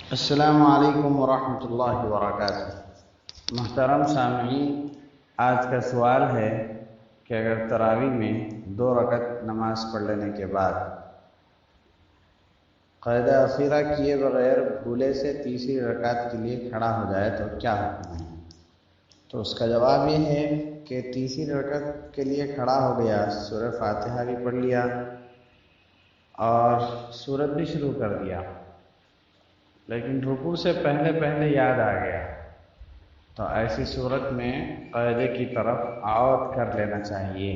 السلام علیکم ورحمۃ اللہ وبرکاتہ۔ محترم سامعین، آج کا سوال ہے کہ اگر تراویح میں 2 رکعت نماز پڑھ لینے کے بعد قاعدہ اخیرہ کیے بغیر بھولے سے تیسری رکعت کے لیے کھڑا ہو جائے تو کیا حکم ہے؟ تو اس کا جواب یہ ہے کہ تیسری رکعت کے لیے کھڑا ہو گیا، سورہ فاتحہ بھی پڑھ لیا اور سورت بھی شروع کر دیا، لیکن رکوع سے پہلے یاد آ گیا تو ایسی صورت میں قاعدے کی طرف عود کر لینا چاہیے،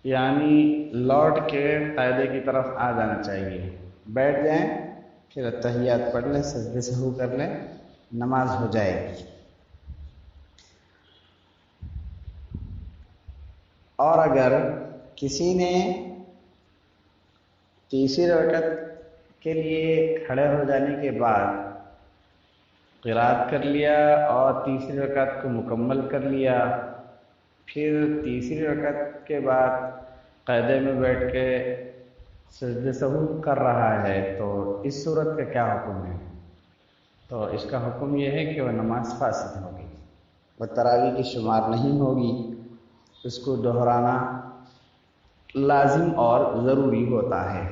یعنی لوٹ کے قاعدے کی طرف آ جانا چاہیے، بیٹھ جائیں، پھر اتحیات پڑھ لیں، سجدے سہو کر لیں، نماز ہو جائے گی۔ اور اگر کسی نے تیسری رکعت کے لیے کھڑے ہو جانے کے بعد قرات کر لیا اور تیسری رکعت کو مکمل کر لیا، پھر تیسری رکعت کے بعد قاعدے میں بیٹھ کے سجدہ سہو کر رہا ہے تو اس صورت کا کیا حکم ہے؟ تو اس کا حکم یہ ہے کہ وہ نماز فاسد ہوگی، وہ تراویح کی شمار نہیں ہوگی، اس کو دہرانا لازم اور ضروری ہوتا ہے۔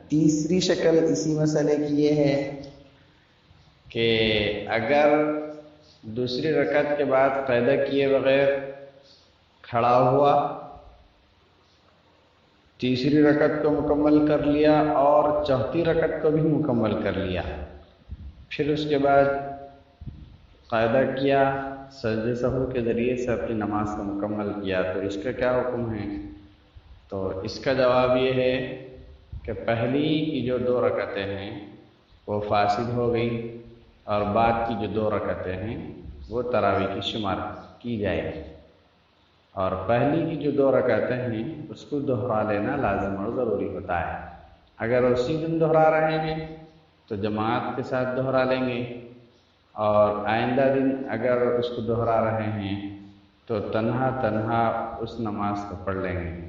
تیسری شکل اسی مسئلے کی یہ ہے کہ اگر دوسری رکعت کے بعد قاعدہ کیے بغیر کھڑا ہوا، تیسری رکعت کو مکمل کر لیا اور چوتھی رکعت کو بھی مکمل کر لیا، پھر اس کے بعد قاعدہ کیا، سجدہ سہو کے ذریعے سے اپنی نماز کو مکمل کیا، تو اس کا کیا حکم ہے؟ تو اس کا جواب یہ ہے کہ پہلی کی جو 2 رکعتیں ہیں وہ فاسد ہو گئی اور بعد کی جو 2 رکعتیں ہیں وہ تراویح کی شمار کی جائے گی، اور پہلی کی جو 2 رکعتیں ہیں اس کو دہرا لینا لازم اور ضروری ہوتا ہے۔ اگر اسی دن دہرا رہے ہیں تو جماعت کے ساتھ دہرا لیں گے، اور آئندہ دن اگر اس کو دہرا رہے ہیں تو تنہا اس نماز کو پڑھ لیں گے۔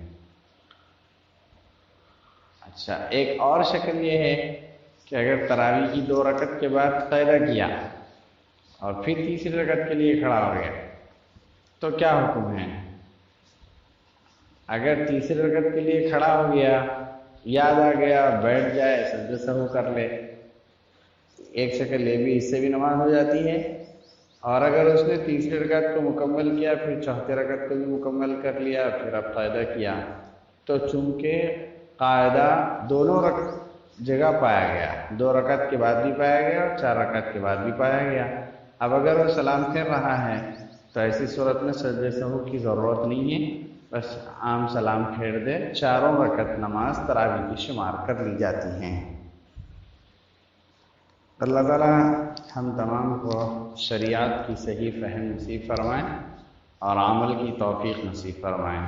اچھا، ایک اور شکل یہ ہے کہ اگر تراویح کی 2 رکعت کے بعد قاعدہ کیا اور پھر تیسری رکعت کے لیے کھڑا ہو گیا تو کیا حکم ہے؟ اگر تیسری رکعت کے لیے کھڑا ہو گیا، یاد آ گیا، بیٹھ جائے، سجدہ سہو کر لے، ایک شکل یہ بھی، اس سے بھی نماز ہو جاتی ہے۔ اور اگر اس نے تیسری رکعت کو مکمل کیا، پھر چوتھی رکعت کو بھی مکمل کر لیا، پھر اب قاعدہ کیا، تو چونکہ قاعدہ دونوں جگہ پایا گیا، 2 رکعت کے بعد بھی پایا گیا اور 4 رکعت کے بعد بھی پایا گیا، اب اگر وہ سلام پھیر رہا ہے تو ایسی صورت میں سجدہ سہو کی ضرورت نہیں ہے، بس عام سلام پھیر دے، 4 رکعت نماز تراویح کی شمار کر لی جاتی ہیں۔ اللہ تعالیٰ ہم تمام کو شریعت کی صحیح فہم نصیب فرمائیں اور عمل کی توفیق نصیب فرمائیں۔